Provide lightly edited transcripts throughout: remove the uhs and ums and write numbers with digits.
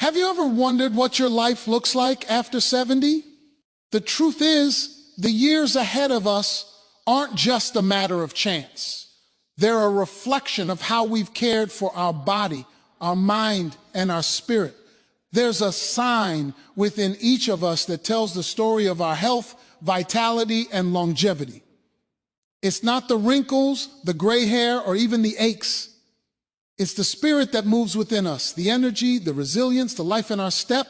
Have you ever wondered what your life looks like after 70? The truth is, the years ahead of us aren't just a matter of chance. They're a reflection of how we've cared for our body, our mind, and our spirit. There's a sign within each of us that tells the story of our health, vitality, and longevity. It's not the wrinkles, the gray hair, or even the aches. It's the spirit that moves within us, the energy, the resilience, the life in our step.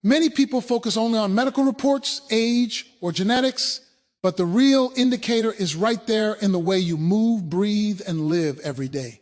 Many people focus only on medical reports, age, or genetics, but the real indicator is right there in the way you move, breathe, and live every day.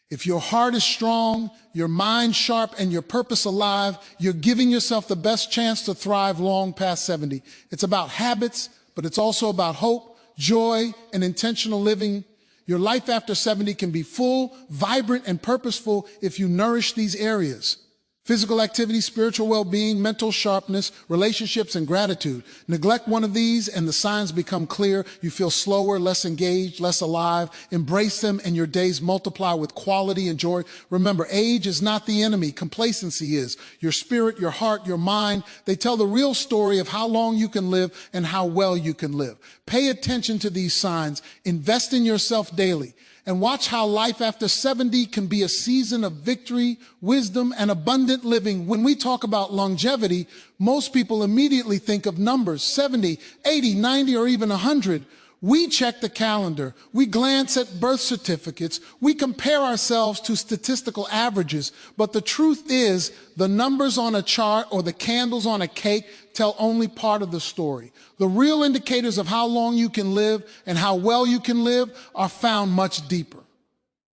If your heart is strong, your mind sharp, and your purpose alive, you're giving yourself the best chance to thrive long past 70. It's about habits, but it's also about hope, joy, and intentional living. Your life after 70 can be full, vibrant, and purposeful if you nourish these areas: physical activity, spiritual well-being, mental sharpness, relationships, and gratitude. Neglect one of these and the signs become clear. You feel slower, less engaged, less alive. Embrace them and your days multiply with quality and joy. Remember, age is not the enemy. Complacency is. Your spirit, your heart, your mind, they tell the real story of how long you can live and how well you can live. Pay attention to these signs. Invest in yourself daily. And watch how life after 70 can be a season of victory, wisdom, and abundant living. When we talk about longevity, most people immediately think of numbers: 70, 80, 90, or even 100. We check the calendar. We glance at birth certificates. We compare ourselves to statistical averages. But the truth is, the numbers on a chart or the candles on a cake tell only part of the story. The real indicators of how long you can live and how well you can live are found much deeper,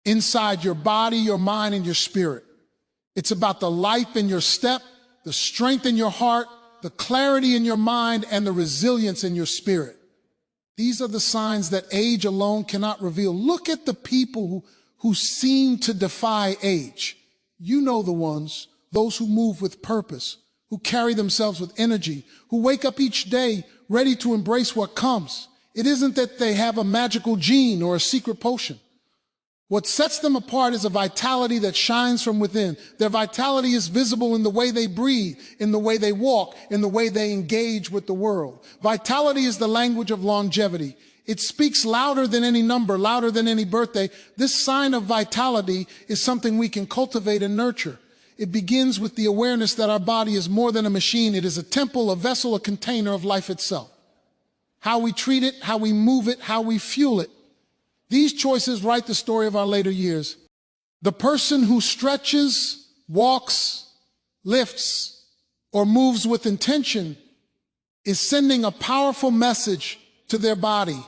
inside your body, your mind, and your spirit. It's about the life in your step, the strength in your heart, the clarity in your mind, and the resilience in your spirit. These are the signs that age alone cannot reveal. Look at the people who seem to defy age. You know the ones, those who move with purpose, who carry themselves with energy, who wake up each day ready to embrace what comes. It isn't that they have a magical gene or a secret potion. What sets them apart is a vitality that shines from within. Their vitality is visible in the way they breathe, in the way they walk, in the way they engage with the world. Vitality is the language of longevity. It speaks louder than any number, louder than any birthday. This sign of vitality is something we can cultivate and nurture. It begins with the awareness that our body is more than a machine. It is a temple, a vessel, a container of life itself. How we treat it, how we move it, how we fuel it. These choices write the story of our later years. The person who stretches, walks, lifts, or moves with intention is sending a powerful message to their body.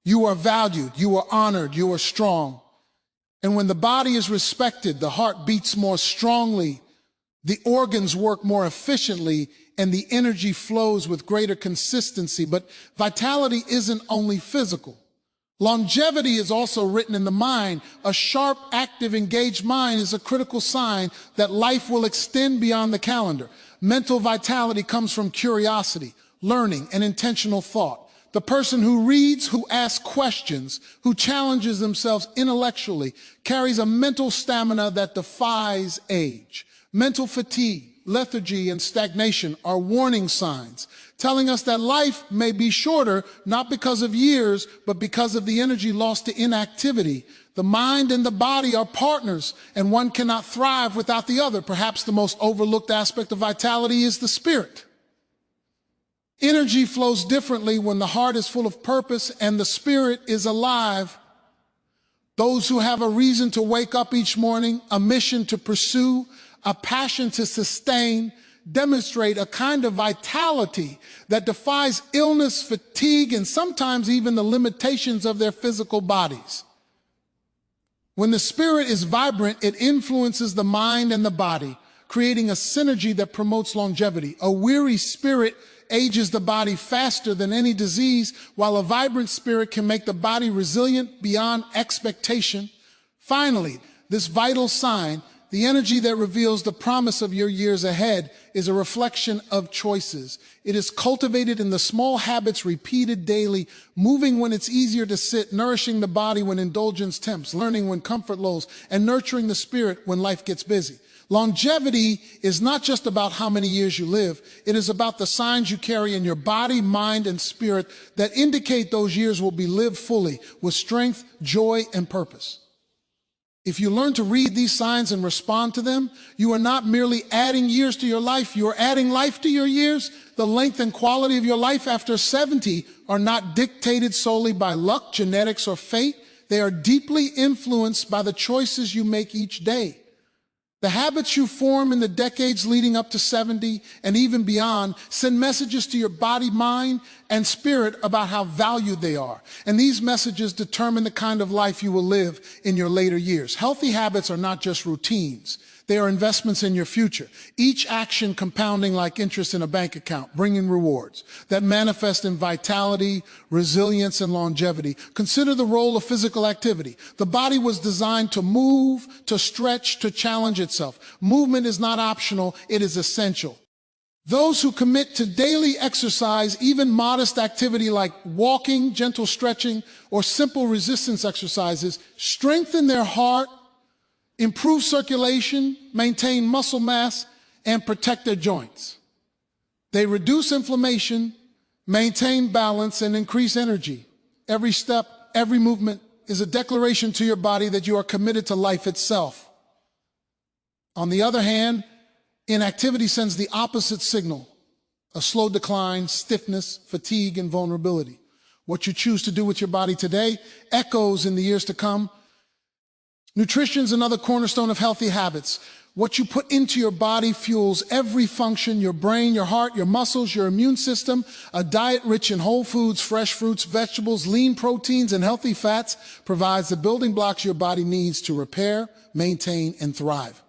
You are valued, you are honored, you are strong. And when the body is respected, the heart beats more strongly, the organs work more efficiently, and the energy flows with greater consistency. But vitality isn't only physical. Longevity is also written in the mind. A sharp, active, engaged mind is a critical sign that life will extend beyond the calendar. Mental vitality comes from curiosity, learning, and intentional thought. The person who reads, who asks questions, who challenges themselves intellectually, carries a mental stamina that defies age. Mental fatigue, lethargy, and stagnation are warning signs, telling us that life may be shorter, not because of years, but because of the energy lost to inactivity. The mind and the body are partners, and one cannot thrive without the other. Perhaps the most overlooked aspect of vitality is the spirit. Energy flows differently when the heart is full of purpose and the spirit is alive. Those who have a reason to wake up each morning, a mission to pursue, a passion to sustain, demonstrate a kind of vitality that defies illness, fatigue, and sometimes even the limitations of their physical bodies. When the spirit is vibrant, it influences the mind and the body, creating a synergy that promotes longevity. A weary spirit ages the body faster than any disease, while a vibrant spirit can make the body resilient beyond expectation. Finally, this vital sign, the energy that reveals the promise of your years ahead, is a reflection of choices. It is cultivated in the small habits repeated daily, moving when it's easier to sit, nourishing the body when indulgence tempts, learning when comfort lulls, and nurturing the spirit when life gets busy. Longevity is not just about how many years you live. It is about the signs you carry in your body, mind, and spirit that indicate those years will be lived fully with strength, joy, and purpose. If you learn to read these signs and respond to them, you are not merely adding years to your life, you are adding life to your years. The length and quality of your life after 70 are not dictated solely by luck, genetics, or fate. They are deeply influenced by the choices you make each day. The habits you form in the decades leading up to 70 and even beyond send messages to your body, mind, and spirit about how valued they are. And these messages determine the kind of life you will live in your later years. Healthy habits are not just routines. They are investments in your future. Each action compounding like interest in a bank account, bringing rewards that manifest in vitality, resilience, and longevity. Consider the role of physical activity. The body was designed to move, to stretch, to challenge itself. Movement is not optional, it is essential. Those who commit to daily exercise, even modest activity like walking, gentle stretching, or simple resistance exercises, strengthen their heart, improve circulation, maintain muscle mass, and protect their joints. They reduce inflammation, maintain balance, and increase energy. Every step, every movement is a declaration to your body that you are committed to life itself. On the other hand, inactivity sends the opposite signal: a slow decline, stiffness, fatigue, and vulnerability. What you choose to do with your body today echoes in the years to come. Nutrition is another cornerstone of healthy habits. What you put into your body fuels every function: your brain, your heart, your muscles, your immune system. A diet rich in whole foods, fresh fruits, vegetables, lean proteins, and healthy fats provides the building blocks your body needs to repair, maintain, and thrive.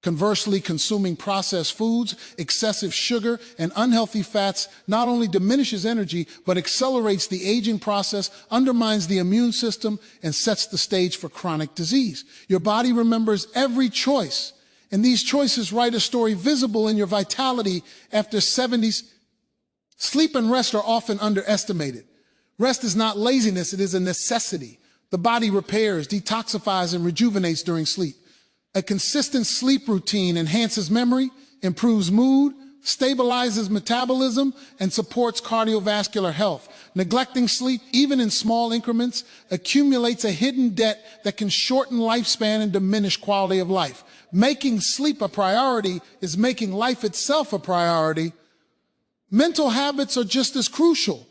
Conversely, consuming processed foods, excessive sugar, and unhealthy fats not only diminishes energy, but accelerates the aging process, undermines the immune system, and sets the stage for chronic disease. Your body remembers every choice, and these choices write a story visible in your vitality after 70s. Sleep and rest are often underestimated. Rest is not laziness, it is a necessity. The body repairs, detoxifies, and rejuvenates during sleep. A consistent sleep routine enhances memory, improves mood, stabilizes metabolism, and supports cardiovascular health. Neglecting sleep, even in small increments, accumulates a hidden debt that can shorten lifespan and diminish quality of life. Making sleep a priority is making life itself a priority. Mental habits are just as crucial.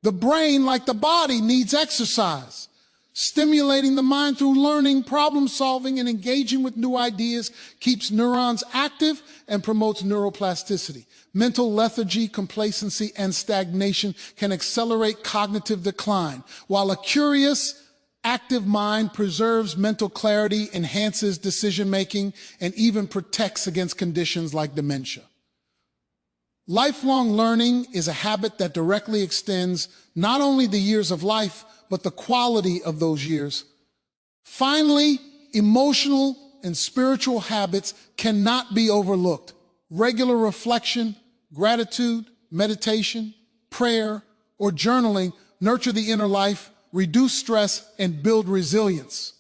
The brain, like the body, needs exercise. Stimulating the mind through learning, problem solving, and engaging with new ideas keeps neurons active and promotes neuroplasticity. Mental lethargy, complacency, and stagnation can accelerate cognitive decline, while a curious, active mind preserves mental clarity, enhances decision-making, and even protects against conditions like dementia. Lifelong learning is a habit that directly extends not only the years of life, but the quality of those years. Finally, emotional and spiritual habits cannot be overlooked. Regular reflection, gratitude, meditation, prayer, or journaling nurture the inner life, reduce stress, and build resilience.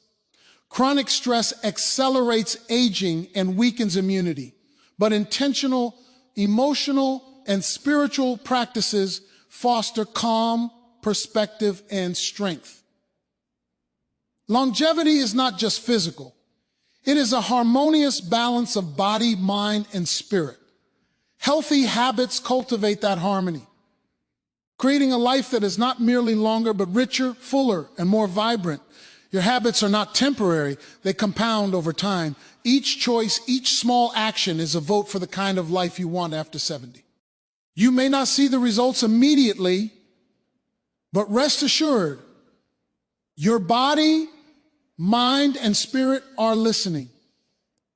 Chronic stress accelerates aging and weakens immunity, but intentional, emotional, and spiritual practices foster calm, perspective, and strength. Longevity is not just physical. It is a harmonious balance of body, mind, and spirit. Healthy habits cultivate that harmony, creating a life that is not merely longer, but richer, fuller, and more vibrant. Your habits are not temporary. They compound over time. Each choice, each small action is a vote for the kind of life you want after 70. You may not see the results immediately, but rest assured, your body, mind, and spirit are listening.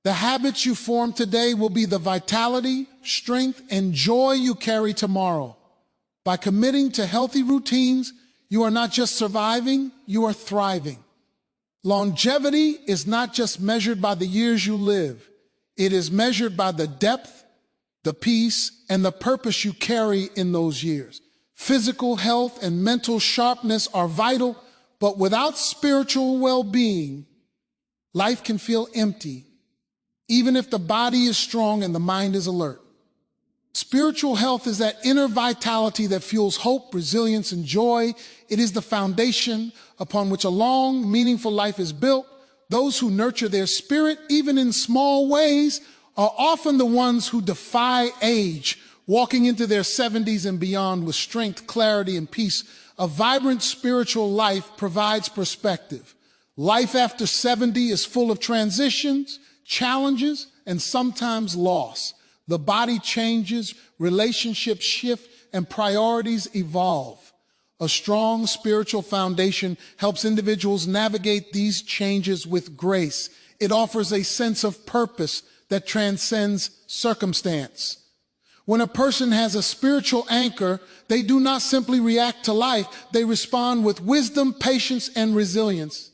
The habits you form today will be the vitality, strength, and joy you carry tomorrow. By committing to healthy routines, you are not just surviving, you are thriving. Longevity is not just measured by the years you live. It is measured by the depth, the peace, and the purpose you carry in those years. Physical health and mental sharpness are vital, but without spiritual well-being, life can feel empty, even if the body is strong and the mind is alert. Spiritual health is that inner vitality that fuels hope, resilience, and joy. It is the foundation upon which a long, meaningful life is built. Those who nurture their spirit, even in small ways, are often the ones who defy age, walking into their 70s and beyond with strength, clarity, and peace. A vibrant spiritual life provides perspective. Life after 70 is full of transitions, challenges, and sometimes loss. The body changes, relationships shift, and priorities evolve. A strong spiritual foundation helps individuals navigate these changes with grace. It offers a sense of purpose that transcends circumstance. When a person has a spiritual anchor, they do not simply react to life, they respond with wisdom, patience, and resilience.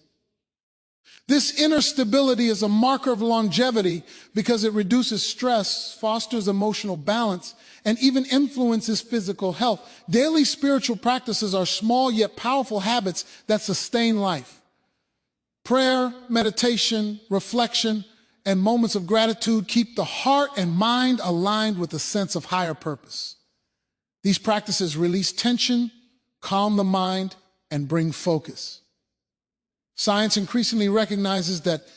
This inner stability is a marker of longevity because it reduces stress, fosters emotional balance, and even influences physical health. Daily spiritual practices are small yet powerful habits that sustain life. Prayer, meditation, reflection, and moments of gratitude keep the heart and mind aligned with a sense of higher purpose. These practices release tension, calm the mind, and bring focus. Science increasingly recognizes that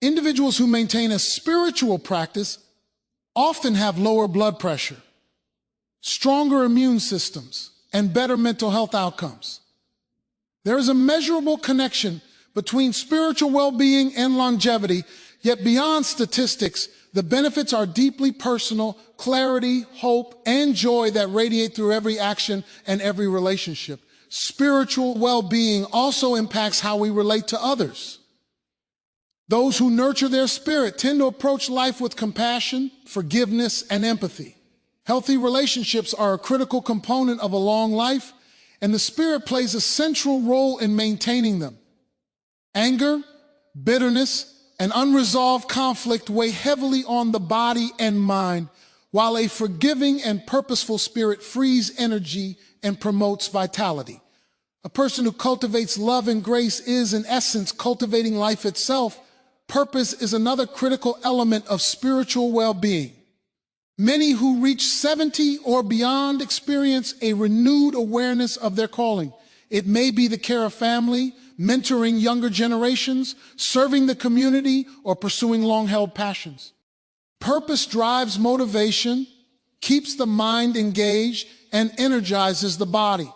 individuals who maintain a spiritual practice often have lower blood pressure, stronger immune systems, and better mental health outcomes. There is a measurable connection between spiritual well-being and longevity, yet beyond statistics, the benefits are deeply personal: clarity, hope, and joy that radiate through every action and every relationship. Spiritual well-being also impacts how we relate to others. Those who nurture their spirit tend to approach life with compassion, forgiveness, and empathy. Healthy relationships are a critical component of a long life, and the spirit plays a central role in maintaining them. Anger, bitterness, and unresolved conflict weigh heavily on the body and mind, while a forgiving and purposeful spirit frees energy and promotes vitality. A person who cultivates love and grace is, in essence, cultivating life itself. Purpose is another critical element of spiritual well-being. Many who reach 70 or beyond experience a renewed awareness of their calling. It may be the care of family, mentoring younger generations, serving the community, or pursuing long-held passions. Purpose drives motivation, keeps the mind engaged, and energizes the body.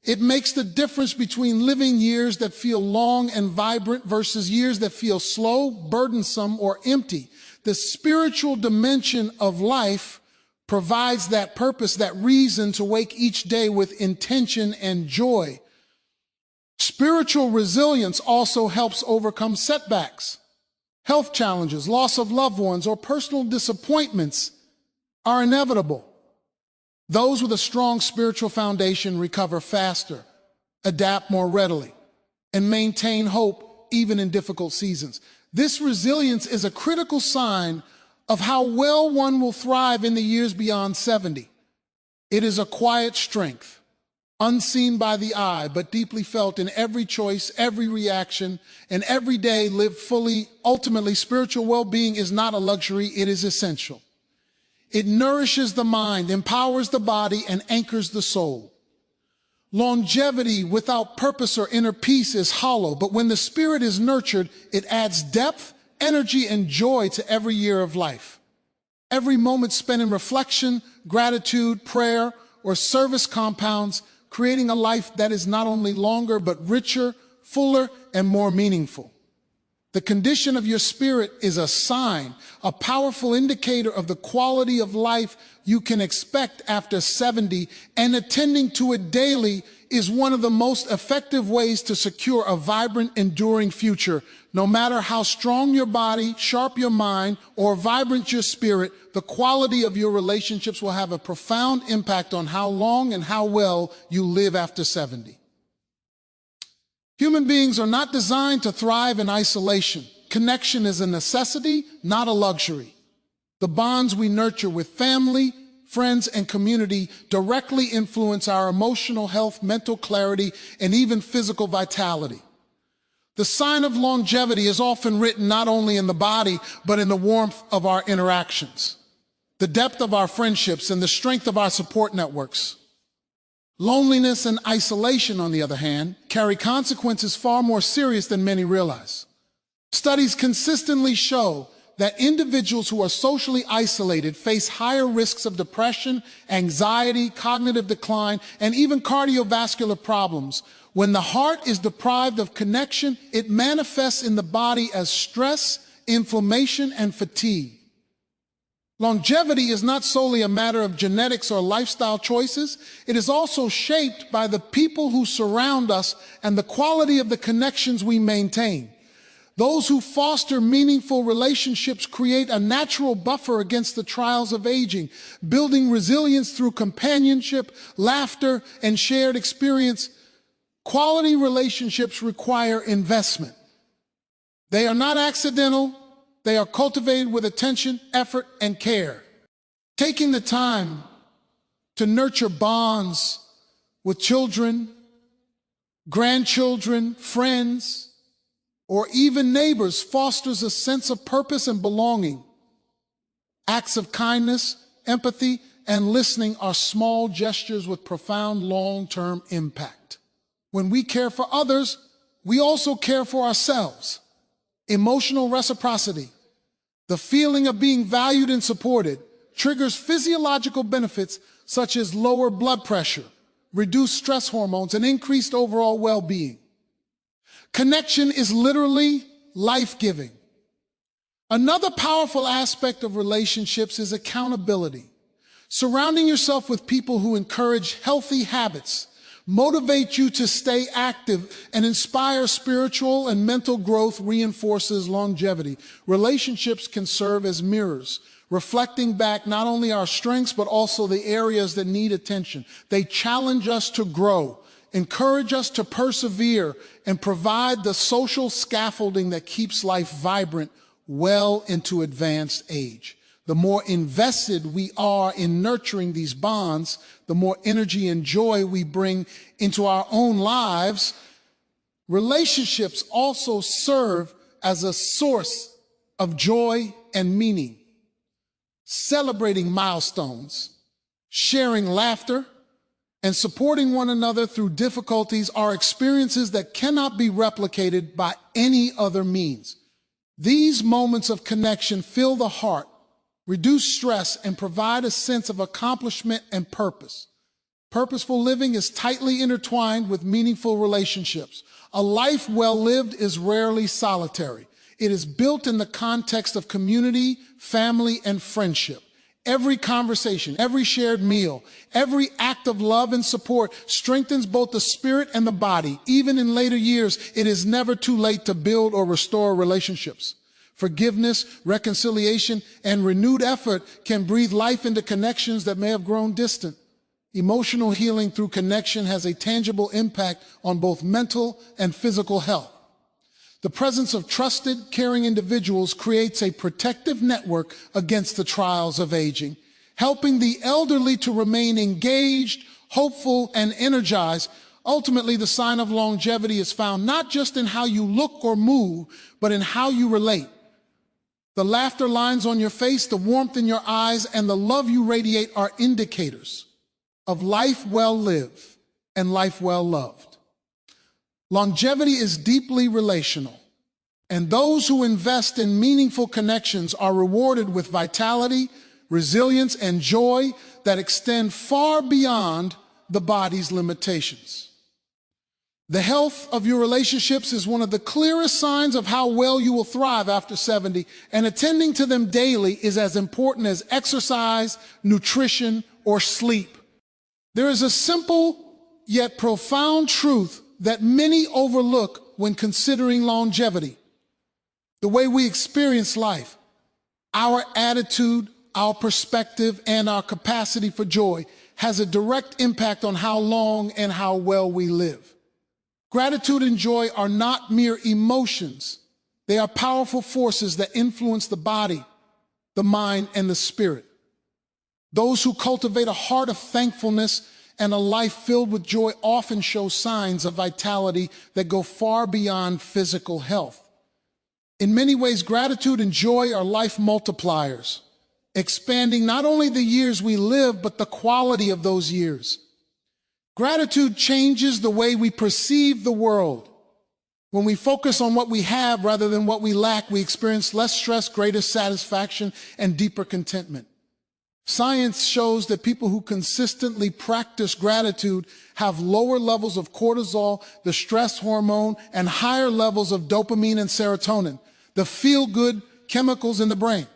It makes the difference between living years that feel long and vibrant versus years that feel slow, burdensome, or empty. The spiritual dimension of life provides that purpose, that reason to wake each day with intention and joy. Spiritual resilience also helps overcome setbacks. Health challenges, loss of loved ones, or personal disappointments are inevitable. Those with a strong spiritual foundation recover faster, adapt more readily, and maintain hope even in difficult seasons. This resilience is a critical sign of how well one will thrive in the years beyond 70. It is a quiet strength, unseen by the eye, but deeply felt in every choice, every reaction, and every day lived fully. Ultimately, spiritual well-being is not a luxury, it is essential. It nourishes the mind, empowers the body, and anchors the soul. Longevity without purpose or inner peace is hollow, but when the spirit is nurtured, it adds depth, energy, and joy to every year of life. Every moment spent in reflection, gratitude, prayer, or service compounds, creating a life that is not only longer, but richer, fuller, and more meaningful. The condition of your spirit is a sign, a powerful indicator of the quality of life you can expect after 70, and attending to it daily is one of the most effective ways to secure a vibrant, enduring future. No matter how strong your body, sharp your mind, or vibrant your spirit, the quality of your relationships will have a profound impact on how long and how well you live after 70. Human beings are not designed to thrive in isolation. Connection is a necessity, not a luxury. The bonds we nurture with family, friends, and community directly influence our emotional health, mental clarity, and even physical vitality. The sign of longevity is often written not only in the body, but in the warmth of our interactions, the depth of our friendships, and the strength of our support networks. Loneliness and isolation, on the other hand, carry consequences far more serious than many realize. Studies consistently show that individuals who are socially isolated face higher risks of depression, anxiety, cognitive decline, and even cardiovascular problems. When the heart is deprived of connection, it manifests in the body as stress, inflammation, and fatigue. Longevity is not solely a matter of genetics or lifestyle choices. It is also shaped by the people who surround us and the quality of the connections we maintain. Those who foster meaningful relationships create a natural buffer against the trials of aging, building resilience through companionship, laughter, and shared experience. Quality relationships require investment. They are not accidental. They are cultivated with attention, effort, and care. Taking the time to nurture bonds with children, grandchildren, friends, or even neighbors fosters a sense of purpose and belonging. Acts of kindness, empathy, and listening are small gestures with profound long-term impact. When we care for others, we also care for ourselves. Emotional reciprocity, the feeling of being valued and supported, triggers physiological benefits such as lower blood pressure, reduced stress hormones, and increased overall well-being. Connection is literally life-giving. Another powerful aspect of relationships is accountability. Surrounding yourself with people who encourage healthy habits, motivate you to stay active, and inspire spiritual and mental growth reinforces longevity. Relationships can serve as mirrors, reflecting back not only our strengths, but also the areas that need attention. They challenge us to grow, encourage us to persevere, and provide the social scaffolding that keeps life vibrant well into advanced age. The more invested we are in nurturing these bonds, the more energy and joy we bring into our own lives. Relationships also serve as a source of joy and meaning. Celebrating milestones, sharing laughter, and supporting one another through difficulties are experiences that cannot be replicated by any other means. These moments of connection fill the heart, reduce stress, and provide a sense of accomplishment and purpose. Purposeful living is tightly intertwined with meaningful relationships. A life well lived is rarely solitary. It is built in the context of community, family, and friendship. Every conversation, every shared meal, every act of love and support strengthens both the spirit and the body. Even in later years, it is never too late to build or restore relationships. Forgiveness, reconciliation, and renewed effort can breathe life into connections that may have grown distant. Emotional healing through connection has a tangible impact on both mental and physical health. The presence of trusted, caring individuals creates a protective network against the trials of aging, helping the elderly to remain engaged, hopeful, and energized. Ultimately, the sign of longevity is found not just in how you look or move, but in how you relate. The laughter lines on your face, the warmth in your eyes, and the love you radiate are indicators of life well lived and life well loved. Longevity is deeply relational, and those who invest in meaningful connections are rewarded with vitality, resilience, and joy that extend far beyond the body's limitations. The health of your relationships is one of the clearest signs of how well you will thrive after 70, and attending to them daily is as important as exercise, nutrition, or sleep. There is a simple yet profound truth that many overlook when considering longevity. The way we experience life, our attitude, our perspective, and our capacity for joy has a direct impact on how long and how well we live. Gratitude and joy are not mere emotions. They are powerful forces that influence the body, the mind, and the spirit. Those who cultivate a heart of thankfulness and a life filled with joy often shows signs of vitality that go far beyond physical health. In many ways, gratitude and joy are life multipliers, expanding not only the years we live, but the quality of those years. Gratitude changes the way we perceive the world. When we focus on what we have rather than what we lack, we experience less stress, greater satisfaction, and deeper contentment. Science shows that people who consistently practice gratitude have lower levels of cortisol, the stress hormone, and higher levels of dopamine and serotonin, the feel-good chemicals in the brain.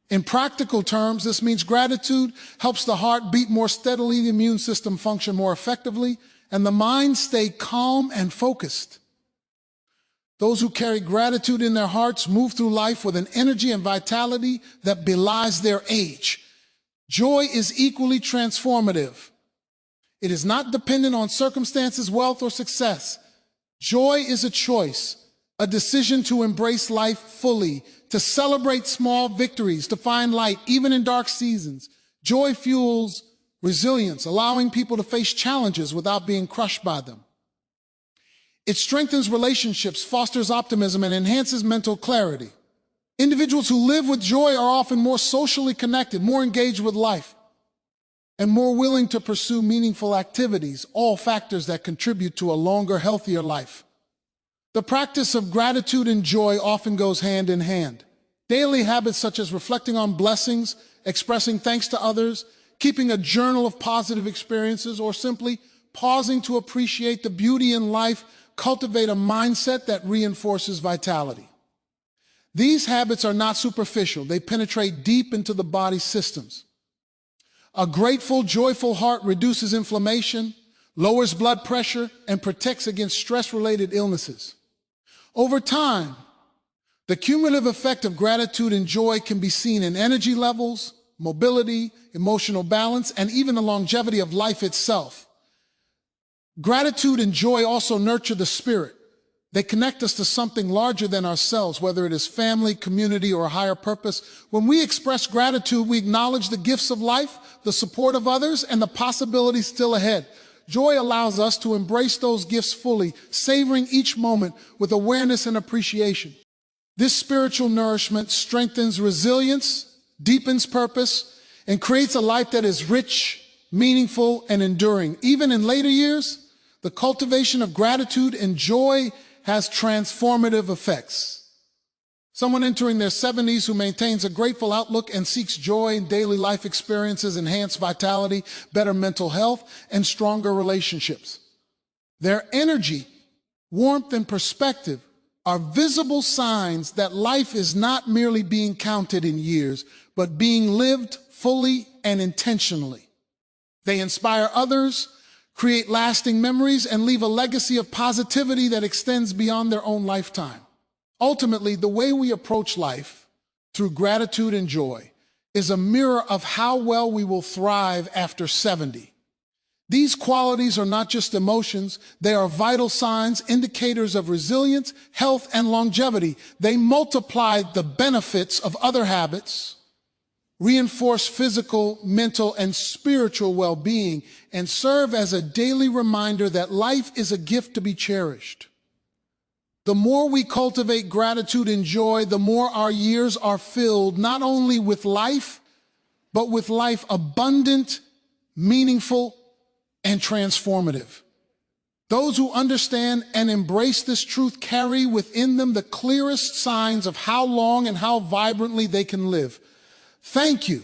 In practical terms, this means gratitude helps the heart beat more steadily, the immune system function more effectively, and the mind stay calm and focused. Those who carry gratitude in their hearts move through life with an energy and vitality that belies their age. Joy is equally transformative. It is not dependent on circumstances, wealth, or success. Joy is a choice, a decision to embrace life fully, to celebrate small victories, to find light even in dark seasons. Joy fuels resilience, allowing people to face challenges without being crushed by them. It strengthens relationships, fosters optimism, and enhances mental clarity. Individuals who live with joy are often more socially connected, more engaged with life, and more willing to pursue meaningful activities, all factors that contribute to a longer, healthier life. The practice of gratitude and joy often goes hand in hand. Daily habits such as reflecting on blessings, expressing thanks to others, keeping a journal of positive experiences, or simply pausing to appreciate the beauty in life cultivate a mindset that reinforces vitality. These habits are not superficial. They penetrate deep into the body's systems. A grateful, joyful heart reduces inflammation, lowers blood pressure, and protects against stress-related illnesses. Over time, the cumulative effect of gratitude and joy can be seen in energy levels, mobility, emotional balance, and even the longevity of life itself. Gratitude and joy also nurture the spirit. They connect us to something larger than ourselves, whether it is family, community, or a higher purpose. When we express gratitude, we acknowledge the gifts of life, the support of others, and the possibilities still ahead. Joy allows us to embrace those gifts fully, savoring each moment with awareness and appreciation. This spiritual nourishment strengthens resilience, deepens purpose, and creates a life that is rich, meaningful, and enduring. Even in later years, the cultivation of gratitude and joy has transformative effects. Someone entering their 70s who maintains a grateful outlook and seeks joy in daily life experiences enhance vitality, better mental health, and stronger relationships. Their energy, warmth, and perspective are visible signs that life is not merely being counted in years, but being lived fully and intentionally. They inspire others, create lasting memories, and leave a legacy of positivity that extends beyond their own lifetime. Ultimately, the way we approach life through gratitude and joy is a mirror of how well we will thrive after 70. These qualities are not just emotions, they are vital signs, indicators of resilience, health, and longevity. They multiply the benefits of other habits, reinforce physical, mental, and spiritual well-being, and serve as a daily reminder that life is a gift to be cherished. The more we cultivate gratitude and joy, the more our years are filled not only with life, but with life abundant, meaningful, and transformative. Those who understand and embrace this truth carry within them the clearest signs of how long and how vibrantly they can live. Thank you